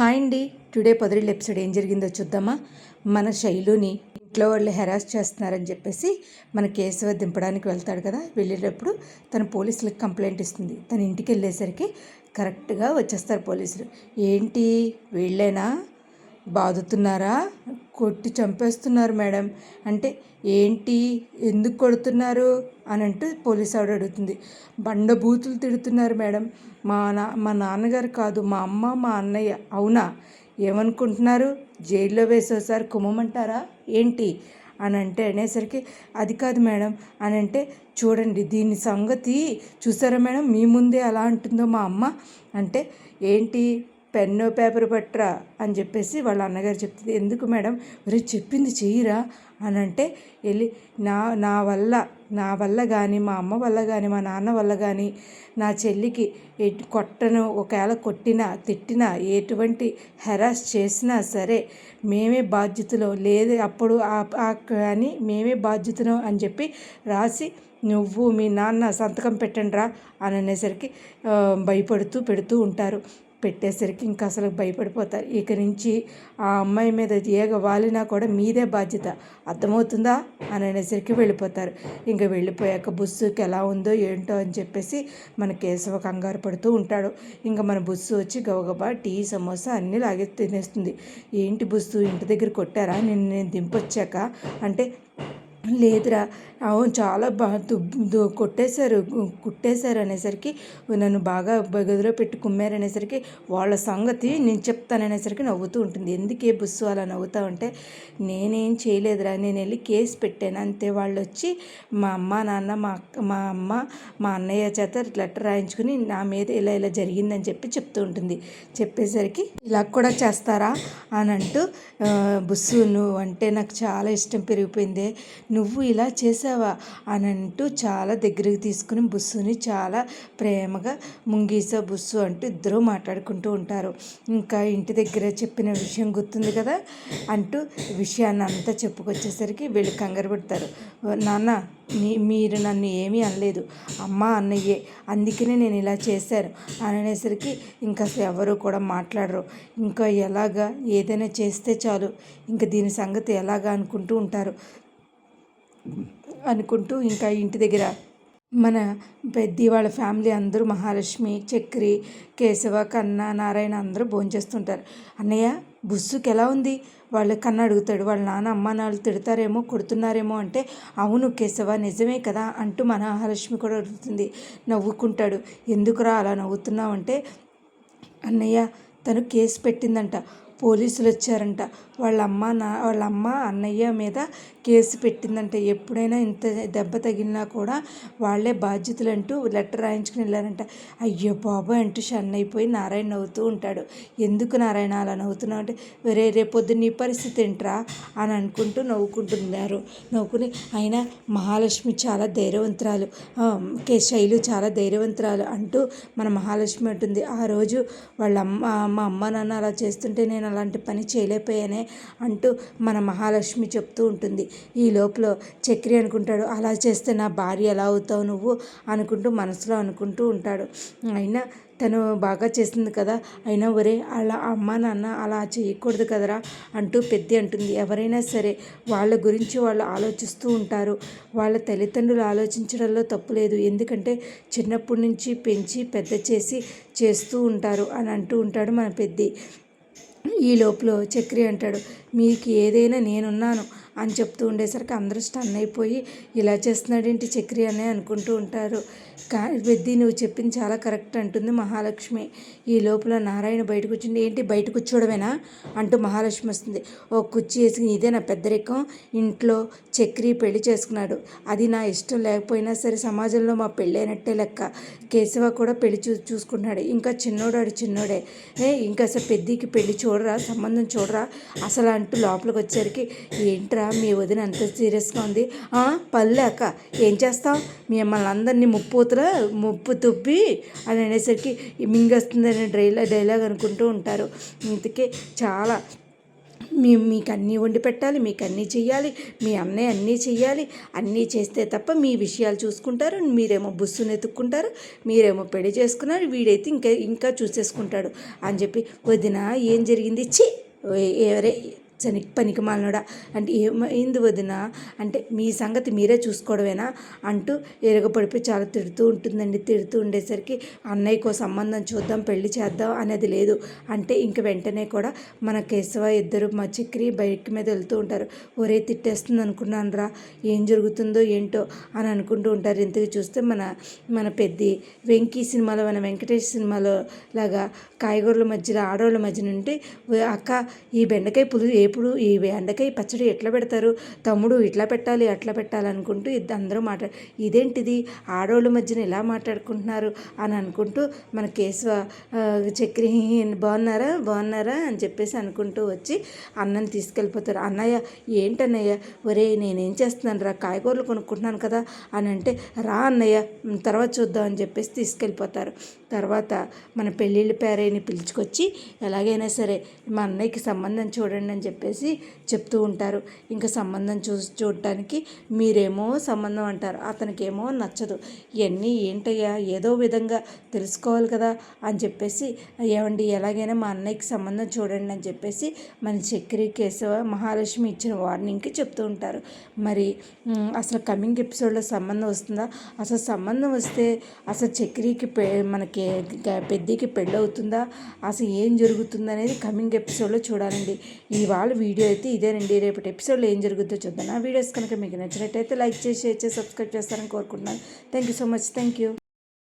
Hi అండి. Today పొదరిల్లు episode ఏం జరిగిందో చూద్దామా. మన శైలుని ఇంట్లో వాళ్ళు హెరాస్ చేస్తున్నారని చెప్పేసి మన కేశవ దింపడానికి వెళ్తాడు కదా. వెళ్ళేటప్పుడు తన పోలీసులకు కంప్లైంట్ ఇస్తుంది. తన ఇంటికి వెళ్ళేసరికి కరెక్ట్గా వచ్చేస్తారు పోలీసులు. ఏంటి వీళ్ళేనా బాదుతున్నారా, కొట్టి చంపేస్తున్నారు మేడం అంటే, ఏంటి ఎందుకు కొడుతున్నారు అని అంటూ పోలీసు ఆవిడ అడుగుతుంది. బండబూతులు తిడుతున్నారు మేడం, మా నాన్నగారు కాదు, మా అమ్మ మా అన్నయ్య. అవునా, ఏమనుకుంటున్నారు, జైల్లో వేసేసారి కుమ్మమంటారా ఏంటి అని అనేసరికి అది కాదు మేడం అని అంటే, చూడండి దీని సంగతి చూసారా మేడం, మీ ముందే అలా అంటుందో మా అమ్మ అంటే, ఏంటి పెన్ను పేపర్ పట్టరా అని చెప్పేసి వాళ్ళ అన్నగారు చెప్తుంది. ఎందుకు మేడం, మరి చెప్పింది చెయ్యరా అని అంటే, వెళ్ళి నా వల్ల కానీ, మా అమ్మ వల్ల కానీ, మా నాన్న వల్ల కానీ నా చెల్లికి కొట్టను, ఒకవేళ కొట్టినా తిట్టినా ఎటువంటి హెరాస్ చేసినా సరే మేమే బాధ్యతలో లేదు, అప్పుడు కానీ మేమే బాధ్యతను అని చెప్పి రాసి నువ్వు మీ నాన్న సంతకం పెట్టండి రా అని అనేసరికి భయపడుతూ పెడుతూ ఉంటారు. పెట్టేసరికి ఇంకా అసలు భయపడిపోతారు. ఇక నుంచి ఆ అమ్మాయి మీద ఏగ వాలినా కూడా మీదే బాధ్యత, అర్థమవుతుందా అని అనేసరికి వెళ్ళిపోతారు. ఇంకా వెళ్ళిపోయాక బుస్సుకి ఎలా ఉందో ఏంటో అని చెప్పేసి మన కేశవ కంగారు పడుతూ ఉంటాడు. ఇంకా మన బుస్సు వచ్చి గబగబా టీ సమోసా అన్నీ లాగే తినేస్తుంది. ఏంటి బుస్సు, ఇంటి దగ్గర కొట్టారా నేను దింపొచ్చాక అంటే, లేదురా, అవును చాలా కుట్టేశారు అనేసరికి, నన్ను బాగా గదిలో పెట్టి కుమ్మారనేసరికి వాళ్ళ సంగతి నేను చెప్తాననేసరికి నవ్వుతూ ఉంటుంది. ఎందుకే బుస్సు అలా నవ్వుతా ఉంటే, నేనేం చేయలేదురా, నేను వెళ్ళి కేసు పెట్టాను అంతే. వాళ్ళు వచ్చి మా అమ్మ నాన్న మా అమ్మ మా అన్నయ్య చేత లెటర్ రాయించుకుని నా మీద ఇలా జరిగిందని చెప్తూ ఉంటుంది. చెప్పేసరికి ఇలా కూడా చేస్తారా అని అంటూ, బుస్సు నువ్వు అంటే నాకు చాలా ఇష్టం పెరిగిపోయిందే, నువ్వు ఇలా చేసావా అని అంటూ చాలా దగ్గరికి తీసుకుని బుస్సుని చాలా ప్రేమగా ముంగీసా బుస్సు అంటూ ఇద్దరూ మాట్లాడుకుంటూ ఉంటారు. ఇంకా ఇంటి దగ్గర చెప్పిన విషయం గుర్తుంది కదా అంటూ విషయాన్ని అంతా చెప్పుకొచ్చేసరికి వీళ్ళు కంగారు పడతారు. నాన్న మీరు నన్ను ఏమీ అనలేదు, అమ్మ అన్నయ్యే, అందుకనే నేను ఇలా చేశాను అని అనేసరికి ఇంకా అసలు ఎవరు కూడా మాట్లాడరు. ఇంకా ఎలాగా ఏదైనా చేస్తే చాలు, ఇంకా దీని సంగతి ఎలాగా అనుకుంటూ ఇంకా ఇంటి దగ్గర మన పెద్ద వాళ్ళ ఫ్యామిలీ అందరూ మహాలక్ష్మి, చక్రి, కేశవ, కన్న, నారాయణ అందరూ భోంచేస్తుంటారు. అన్నయ్య బుస్సుకి ఎలా ఉంది వాళ్ళ కన్న అడుగుతాడు. వాళ్ళ నాన్న అమ్మ నాన్న తిడతారేమో కొడుతున్నారేమో అంటే, అవును కేశవ నిజమే కదా అంటూ మన మహాలక్ష్మి కూడా అడుగుతుంది. నవ్వుకుంటాడు. ఎందుకురా అలా నవ్వుతున్నావు అంటే, అన్నయ్య తను కేసు పెట్టిందంట, పోలీసులు వచ్చారంట, వాళ్ళ అమ్మ అన్నయ్య మీద కేసు పెట్టిందంట. ఎప్పుడైనా ఇంత దెబ్బ తగిలినా కూడా వాళ్ళే బాధ్యతలు అంటూ లెటర్ రాయించుకుని వెళ్ళారంట. అయ్యో బాబు అంటూ షన్ అయిపోయి నారాయణ నవ్వుతూ ఉంటాడు. ఎందుకు నారాయణ అలా నవ్వుతున్నావు అంటే, రేపొద్దు నీ పరిస్థితి ఏంట్రా అని అనుకుంటూ నవ్వుకుని, అయినా మహాలక్ష్మి చాలా ధైర్యవంతురాలు, శైలు చాలా ధైర్యవంతురాలు అంటూ మన మహాలక్ష్మి అంటుంది. ఆ రోజు మా అమ్మ నాన్న అలా చేస్తుంటే నేను అలాంటి పని చేయలేకపోయానే అంటూ మన మహాలక్ష్మి చెప్తూ ఉంటుంది. ఈ లోపల చక్రి అనుకుంటాడు, అలా చేస్తే నా భార్య ఎలా అవుతావు నువ్వు అనుకుంటూ మనసులో అనుకుంటూ ఉంటాడు. అయినా తను బాగా చేసింది కదా, అయినా ఒరే అలా అమ్మ నాన్న అలా చేయకూడదు కదరా అంటూ పెద్ద అంటుంది. ఎవరైనా సరే వాళ్ళ గురించి వాళ్ళు ఆలోచిస్తూ ఉంటారు, వాళ్ళ తల్లిదండ్రులు ఆలోచించడంలో తప్పు లేదు, ఎందుకంటే చిన్నప్పటి నుంచి పెంచి పెద్ద చేస్తూ ఉంటారు అని అంటూ ఉంటాడు మన పెద్ద. ఈ లోపల చక్రి అంటాడు, మీకు ఏదైనా నేనున్నాను అని చెప్తూ ఉండేసరికి అందరూ స్టన్ అయిపోయి, ఇలా చేస్తున్నాడేంటి చక్రి అని అనుకుంటూ ఉంటారు. పెద్ది నువ్వు చెప్పింది చాలా కరెక్ట్ అంటుంది మహాలక్ష్మి. ఈ లోపల నారాయణ బయటకు వచ్చింది. ఏంటి బయట కూర్చోవడమేనా అంటూ మహాలక్ష్మి వస్తుంది. ఓ కుర్చీ వేసి, ఇదే నా పెద్దరికం, ఇంట్లో చక్రి పెళ్లి చేసుకున్నాడు, అది నా ఇష్టం లేకపోయినా సరే సమాజంలో మా పెళ్ళైనట్టే లెక్క, కేశవ కూడా పెళ్లి చూసుకుంటున్నాడు, ఇంకా చిన్నోడే ఇంకా అసలు పెద్దికి పెళ్లి చూడరా, సంబంధం చూడరా అసలు అంటూ లోపలికి వచ్చేసరికి, ఏంట్రా మీ వదిన అంత సీరియస్గా ఉంది, పల్లేక ఏం చేస్తావు, మిమ్మల్ని అందరినీ ముప్పు తుప్పి అని అనేసరికి మింగేస్తుందని డైలాగ్ అనుకుంటూ ఉంటారు. ఇంతకీ చాలా మేము మీకు అన్నీ వండి పెట్టాలి, మీకు అన్నీ చెయ్యాలి, మీ అన్నయ్య అన్నీ చెయ్యాలి, అన్నీ చేస్తే తప్ప మీ విషయాలు చూసుకుంటారు, మీరేమో బుస్సును ఎత్తుక్కుంటారు, మీరేమో పెళ్లి చేసుకున్నారు, వీడైతే ఇంకా ఇంకా చూసేసుకుంటాడు అని చెప్పి, వదిన ఏం జరిగింది చి ఎవరే పనికి మాలినోడా అంటే ఏమైంది వదిన అంటే మీ సంగతి మీరే చూసుకోవడమేనా అంటూ ఎరగపడిపోయి చాలా తిడుతూ ఉంటుందండి. తిడుతూ ఉండేసరికి అన్నయ్యకో సంబంధం చూద్దాం, పెళ్లి చేద్దాం అనేది లేదు అంటే ఇంక వెంటనే కూడా మన కేశవ ఇద్దరు మా చక్రి బైక్ మీద వెళ్తూ ఉంటారు. ఒరే తిట్టేస్తుంది అనుకున్నాను రా, ఏం జరుగుతుందో ఏంటో అని అనుకుంటూ ఉంటారు. ఇంతకు చూస్తే మన మన పెద్ది వెంకీ సినిమాలో, మన వెంకటేష్ సినిమాలో లాగా కాయగూరల మధ్యలో ఆడవాళ్ళ మధ్య నుండి అక్క ఈ బెండకాయ పులుసు ఎప్పుడు ఈ బెండకాయ పచ్చడి ఎట్లా పెడతారు, తమ్ముడు ఇట్లా పెట్టాలి అట్లా పెట్టాలనుకుంటూ అందరూ ఇదేంటిది ఆడవాళ్ళ మధ్యన ఎలా మాట్లాడుకుంటున్నారు అని అనుకుంటూ మన కేశవ చక్రి బాగున్నారా బాగున్నారా అని చెప్పేసి అనుకుంటూ వచ్చి అన్నం తీసుకెళ్ళిపోతారు. అన్నయ్య ఏంటన్నయ్య, ఒరే నేనేం చేస్తున్నాను రా, కాయగూరలు కొనుక్కుంటున్నాను కదా అని అంటే, రా అన్నయ్య తర్వాత చూద్దాం అని చెప్పేసి తీసుకెళ్ళిపోతారు. తర్వాత మన పెళ్ళిళ్ళ పేరైని పిలుచుకొచ్చి ఎలాగైనా సరే మా అన్నయ్యకి సంబంధం చూడండి అని చెప్పేసి చెప్తూ ఉంటారు. ఇంకా సంబంధం చూడటానికి మీరేమో సంబంధం అంటారు, అతనికేమో నచ్చదు. ఇవన్నీ ఏంటయ్యా ఏదో విధంగా తెలుసుకోవాలి కదా అని చెప్పేసి, ఏమండి ఎలాగైనా మా అన్నయ్యకి సంబంధం చూడండి అని చెప్పేసి మన చక్రి కేశవ మహాలక్ష్మి ఇచ్చిన వార్నింగ్కి చెప్తూ ఉంటారు. మరి అసలు కమింగ్ ఎపిసోడ్లో సంబంధం వస్తుందా, అసలు సంబంధం వస్తే అసలు చక్రికి మనకి పెద్దికి పెళ్ళి అవుతుందా, అసలు ఏం జరుగుతుంది అనేది కమింగ్ ఎపిసోడ్లో చూడాలండి. ఇవాళ వీడియో అయితే ఇదేనండి. రేపటి ఎపిసోడ్లో ఏం జరుగుతుందో చూద్దాం. ఆ వీడియోస్ కనుక మీకు నచ్చినట్టయితే లైక్ చేసి షేర్ చేసి సబ్స్క్రైబ్ చేస్తారని కోరుకుంటున్నాను. Thank you so much. Thank you.